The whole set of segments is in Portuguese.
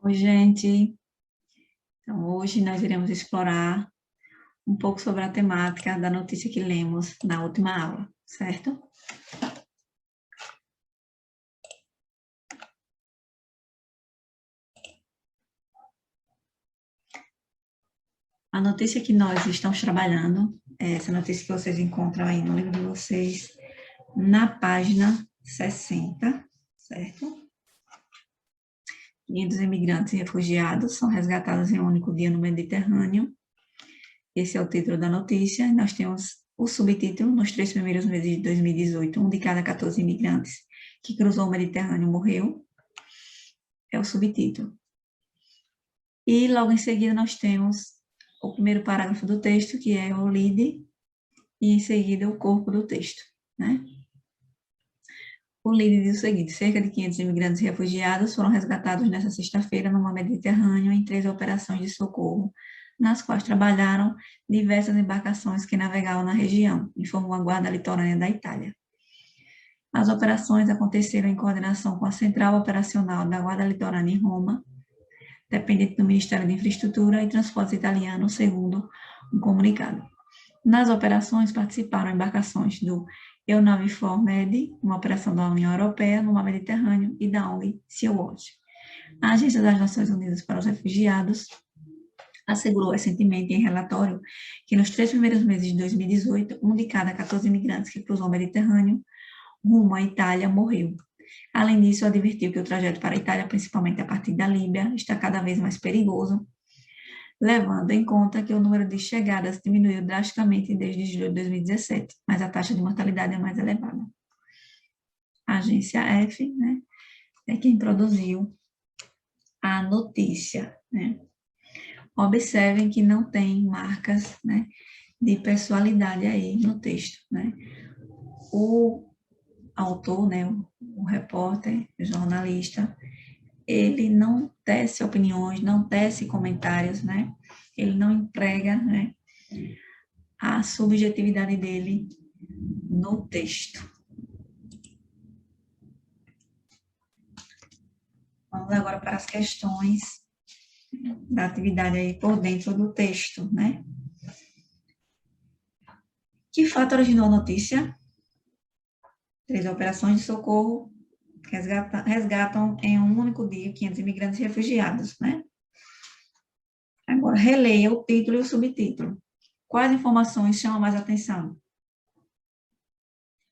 Oi, gente. Então, hoje nós iremos explorar um pouco sobre a temática da notícia que lemos na última aula, certo? A notícia que nós estamos trabalhando, essa notícia que vocês encontram aí no livro de vocês, na página 60, certo? 500 imigrantes e refugiados são resgatados em um único dia no Mediterrâneo. Esse é o título da notícia. Nós temos o subtítulo: nos 3 primeiros meses de 2018, um de cada 14 imigrantes que cruzou o Mediterrâneo morreu. É o subtítulo. E logo em seguida nós temos o primeiro parágrafo do texto, que é o lead, e em seguida o corpo do texto, né? O lead diz o seguinte: cerca de 500 imigrantes e refugiados foram resgatados nesta sexta-feira no mar Mediterrâneo em 3 operações de socorro, nas quais trabalharam diversas embarcações que navegavam na região, informou a Guarda Litorânea da Itália. As operações aconteceram em coordenação com a Central Operacional da Guarda Litorânea em Roma, dependente do Ministério de Infraestrutura e Transportes italiano, segundo um comunicado. Nas operações participaram embarcações do EUNAVFOR Med, uma operação da União Europeia no mar Mediterrâneo, e da ONG Sea-Watch. A Agência das Nações Unidas para os Refugiados assegurou recentemente em relatório que nos 3 primeiros meses de 2018, um de cada 14 imigrantes que cruzou o Mediterrâneo rumo à Itália morreu. Além disso, advertiu que o trajeto para a Itália, principalmente a partir da Líbia, está cada vez mais perigoso, levando em conta que o número de chegadas diminuiu drasticamente desde julho de 2017, mas a taxa de mortalidade é mais elevada. A agência F, né, é quem produziu a notícia, né? Observem que não tem marcas, né, de pessoalidade aí no texto, né? O autor, né, o repórter, o jornalista, ele não tece opiniões, não tece comentários, né? Ele não emprega, né, a subjetividade dele no texto. Vamos agora para as questões da atividade aí por dentro do texto, né? Que fato originou a notícia? 3 operações de socorro resgatam em um único dia 500 imigrantes e refugiados, né? Agora, releia o título e o subtítulo. Quais informações chamam mais atenção?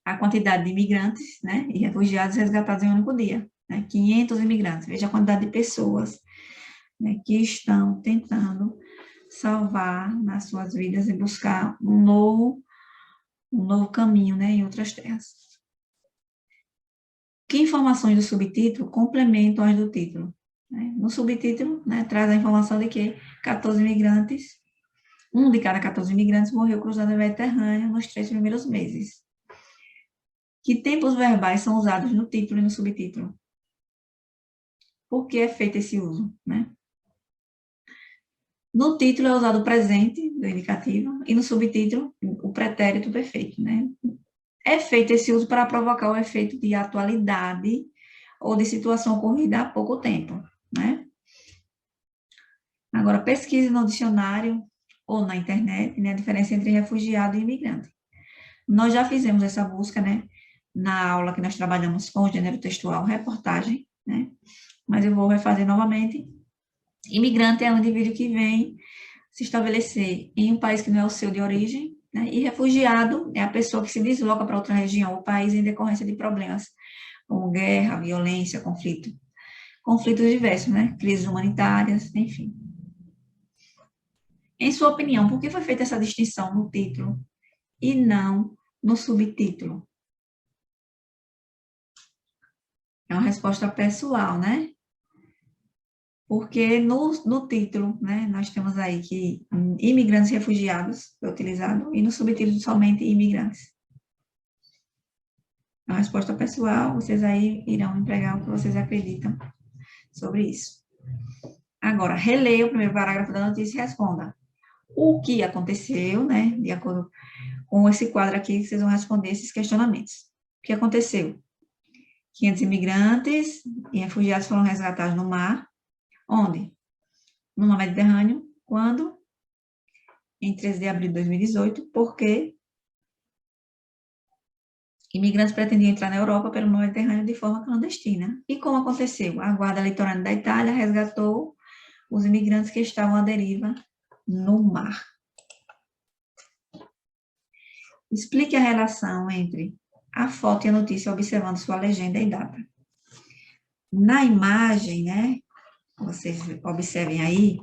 A quantidade de imigrantes, né, e refugiados resgatados em um único dia, né? 500 imigrantes. Veja a quantidade de pessoas, né, que estão tentando salvar nas suas vidas e buscar um novo caminho, né, em outras terras. Que informações do subtítulo complementam as do título? Né? No subtítulo, né, traz a informação de que 14 imigrantes, um de cada 14 imigrantes morreu cruzando o Mediterrâneo nos 3 primeiros meses. Que tempos verbais são usados no título e no subtítulo? Por que é feito esse uso, né? No título é usado o presente do indicativo e no subtítulo o pretérito perfeito, né? É feito esse uso para provocar o efeito de atualidade ou de situação ocorrida há pouco tempo, né? Agora, pesquise no dicionário ou na internet, né, a diferença entre refugiado e imigrante. Nós já fizemos essa busca, né, na aula que nós trabalhamos com o gênero textual reportagem, né? Mas eu vou refazer novamente. Imigrante é um indivíduo que vem se estabelecer em um país que não é o seu de origem, né? E refugiado é a pessoa que se desloca para outra região ou país em decorrência de problemas, como guerra, violência, conflito. Conflitos diversos, né? Crises humanitárias, enfim. Em sua opinião, por que foi feita essa distinção no título e não no subtítulo? É uma resposta pessoal, né? Porque no título, né, nós temos aí que imigrantes e refugiados foi utilizado, e no subtítulo somente imigrantes. É uma resposta pessoal, vocês aí irão empregar o que vocês acreditam sobre isso. Agora, releia o primeiro parágrafo da notícia e responda. O que aconteceu, né, de acordo com esse quadro aqui, vocês vão responder esses questionamentos. O que aconteceu? 500 imigrantes e refugiados foram resgatados no mar. Onde? No Mar Mediterrâneo. Quando? Em 13 de abril de 2018, porque imigrantes pretendiam entrar na Europa pelo Mar Mediterrâneo de forma clandestina. E como aconteceu? A Guarda Litorânea da Itália resgatou os imigrantes que estavam à deriva no mar. Explique a relação entre a foto e a notícia observando sua legenda e data. Na imagem, né, vocês observem aí,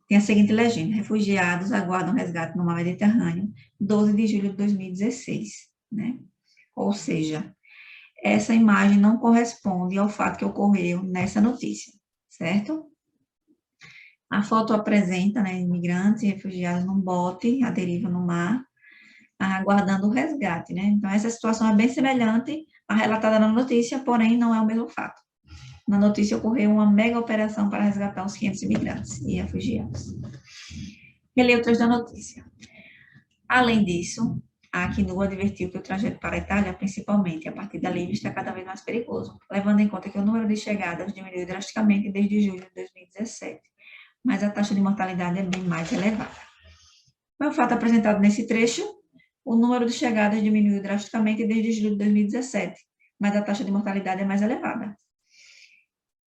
tem a seguinte legenda: refugiados aguardam resgate no mar Mediterrâneo, 12 de julho de 2016, né? Ou seja, essa imagem não corresponde ao fato que ocorreu nessa notícia, certo? A foto apresenta, né, imigrantes e refugiados num bote à deriva no mar, aguardando o resgate, né? Então, essa situação é bem semelhante à relatada na notícia, porém não é o mesmo fato. Na notícia ocorreu uma mega operação para resgatar os 500 imigrantes e refugiados. Releio o trecho da notícia. Além disso, a Acnur advertiu que o trajeto para a Itália, principalmente a partir da Líbia, está cada vez mais perigoso, levando em conta que o número de chegadas diminuiu drasticamente desde julho de 2017, mas a taxa de mortalidade é bem mais elevada. Qual é o fato apresentado nesse trecho? O número de chegadas diminuiu drasticamente desde julho de 2017, mas a taxa de mortalidade é mais elevada.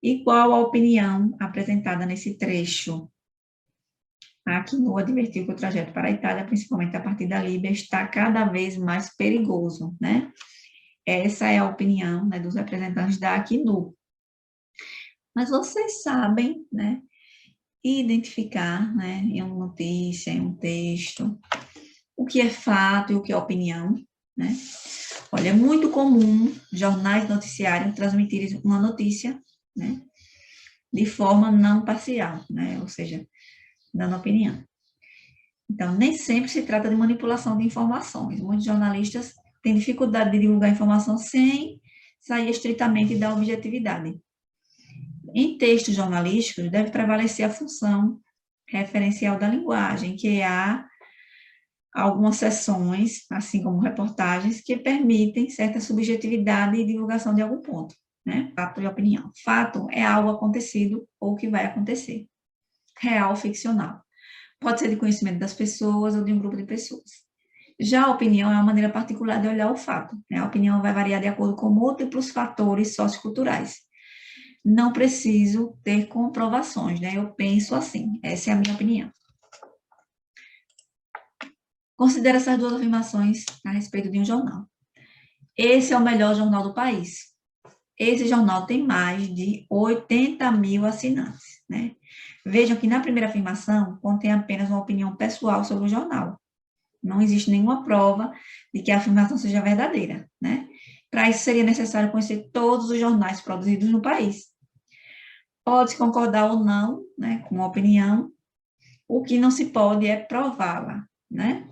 E qual a opinião apresentada nesse trecho? A Acnur advertiu que o trajeto para a Itália, principalmente a partir da Líbia, está cada vez mais perigoso, né? Essa é a opinião, né, dos representantes da Acnur. Mas vocês sabem, né, identificar, né, em uma notícia, em um texto, o que é fato e o que é opinião, né? Olha, é muito comum jornais noticiários transmitirem uma notícia, né, de forma não parcial, né, ou seja, dando opinião. Então, nem sempre se trata de manipulação de informações. Muitos jornalistas têm dificuldade de divulgar informação sem sair estritamente da objetividade. Em textos jornalísticos, deve prevalecer a função referencial da linguagem, que há algumas seções, assim como reportagens, que permitem certa subjetividade e divulgação de algum ponto, né? Fato e opinião. Fato é algo acontecido ou que vai acontecer. Real, ficcional. Pode ser de conhecimento das pessoas ou de um grupo de pessoas. Já a opinião é uma maneira particular de olhar o fato, né? A opinião vai variar de acordo com múltiplos fatores socioculturais. Não preciso ter comprovações, né? Eu penso assim, essa é a minha opinião. Considere essas duas afirmações a respeito de um jornal. Esse é o melhor jornal do país. Esse jornal tem mais de 80 mil assinantes, né? Vejam que na primeira afirmação contém apenas uma opinião pessoal sobre o jornal. Não existe nenhuma prova de que a afirmação seja verdadeira, né? Para isso seria necessário conhecer todos os jornais produzidos no país. Pode-se concordar ou não, né, com a opinião, o que não se pode é prová-la, né?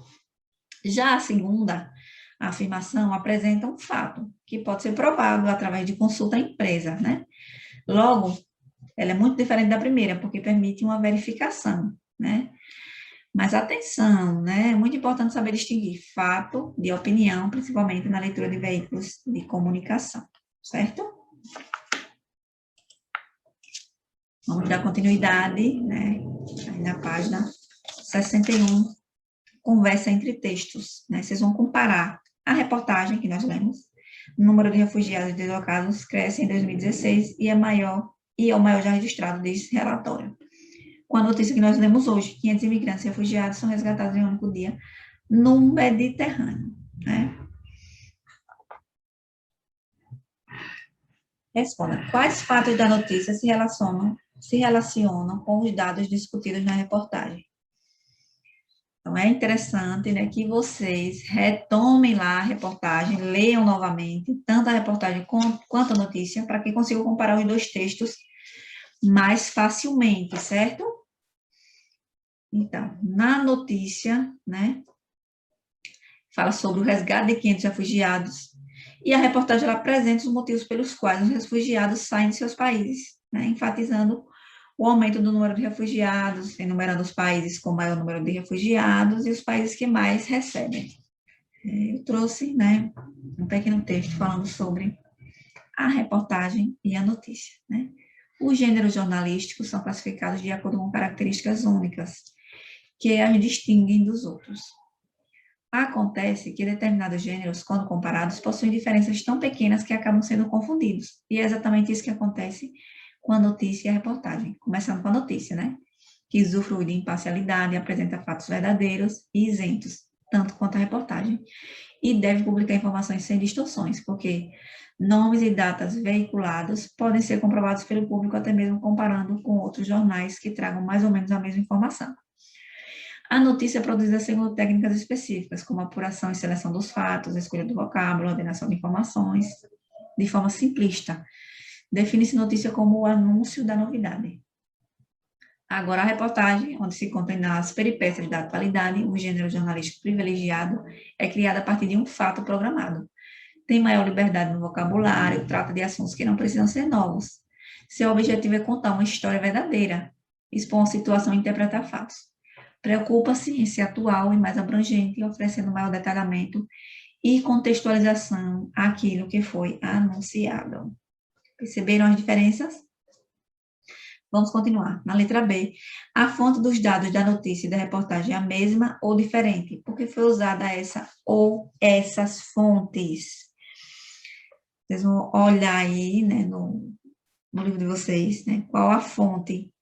Já a segunda afirmação apresenta um fato que pode ser provado através de consulta à empresa, né? Logo, ela é muito diferente da primeira, porque permite uma verificação, né? Mas atenção, né? É muito importante saber distinguir fato de opinião, principalmente na leitura de veículos de comunicação, certo? Vamos dar continuidade, né? Aí na página 61, conversa entre textos, né? Vocês vão comparar a reportagem que nós lemos, o número de refugiados e deslocados cresce em 2016 e é o maior já registrado desse relatório. Com a notícia que nós lemos hoje, 500 imigrantes e refugiados são resgatados em um único dia no Mediterrâneo, né? Responda, quais fatos da notícia se relacionam com os dados discutidos na reportagem? Então, é interessante, né, que vocês retomem lá a reportagem, leiam novamente, tanto a reportagem quanto a notícia, para que consigam comparar os dois textos mais facilmente, certo? Então, na notícia, né, fala sobre o resgate de 500 refugiados, e a reportagem ela apresenta os motivos pelos quais os refugiados saem de seus países, né, enfatizando o aumento do número de refugiados, enumerando os países com maior número de refugiados e os países que mais recebem. Eu trouxe, né, um pequeno texto falando sobre a reportagem e a notícia, né. Os gêneros jornalísticos são classificados de acordo com características únicas, que as distinguem dos outros. Acontece que determinados gêneros, quando comparados, possuem diferenças tão pequenas que acabam sendo confundidos. E é exatamente isso que acontece com a notícia e a reportagem. Começando com a notícia, né? Que usufrui de imparcialidade, apresenta fatos verdadeiros e isentos, tanto quanto a reportagem. E deve publicar informações sem distorções, porque nomes e datas veiculados podem ser comprovados pelo público, até mesmo comparando com outros jornais que tragam mais ou menos a mesma informação. A notícia é produzida segundo técnicas específicas, como apuração e seleção dos fatos, escolha do vocábulo, ordenação de informações, de forma simplista. Define-se notícia como o anúncio da novidade. Agora, a reportagem, onde se contém as peripécias da atualidade, um gênero jornalístico privilegiado, é criada a partir de um fato programado. Tem maior liberdade no vocabulário, trata de assuntos que não precisam ser novos. Seu objetivo é contar uma história verdadeira, expor uma situação e interpretar fatos. Preocupa-se em ser atual e mais abrangente, oferecendo maior detalhamento e contextualização àquilo que foi anunciado. Perceberam as diferenças? Vamos continuar. Na letra B, a fonte dos dados da notícia e da reportagem é a mesma ou diferente? Porque foi usada essa ou essas fontes. Vocês vão olhar aí, né, no livro de vocês, né, qual a fonte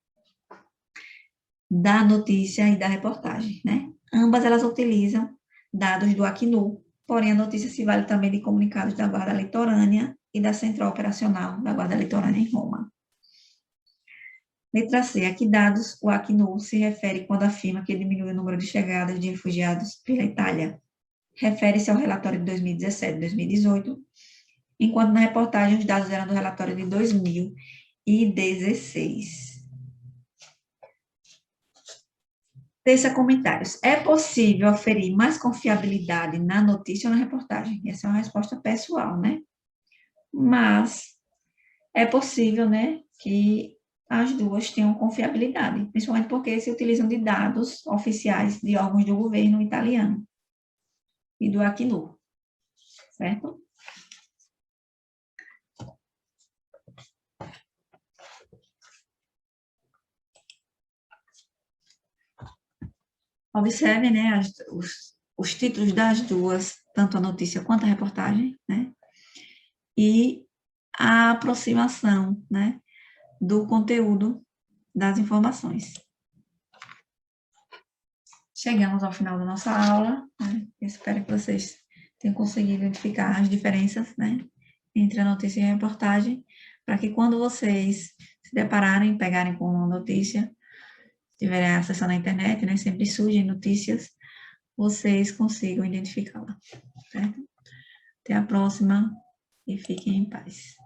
da notícia e da reportagem, né? Ambas elas utilizam dados do Acnu, porém a notícia se vale também de comunicados da Guarda Litorânea e da Central Operacional da Guarda Litorânea em Roma. Letra C. A que dados o Acnu se refere quando afirma que diminui o número de chegadas de refugiados pela Itália? Refere-se ao relatório de 2017 e 2018, enquanto na reportagem os dados eram do relatório de 2016. Teça comentários. É possível aferir mais confiabilidade na notícia ou na reportagem? Essa é uma resposta pessoal, né? Mas é possível, né, que as duas tenham confiabilidade, principalmente porque se utilizam de dados oficiais de órgãos do governo italiano e do Acnu, certo? Observe, né, os títulos das duas, tanto a notícia quanto a reportagem, né? E a aproximação, né, do conteúdo das informações. Chegamos ao final da nossa aula, né? Espero que vocês tenham conseguido identificar as diferenças, né, entre a notícia e a reportagem, para que quando vocês se depararem, pegarem com uma notícia, estiverem acessando a internet, né, sempre surgem notícias, vocês consigam identificá-la, certo? Até a próxima e fiquem em paz.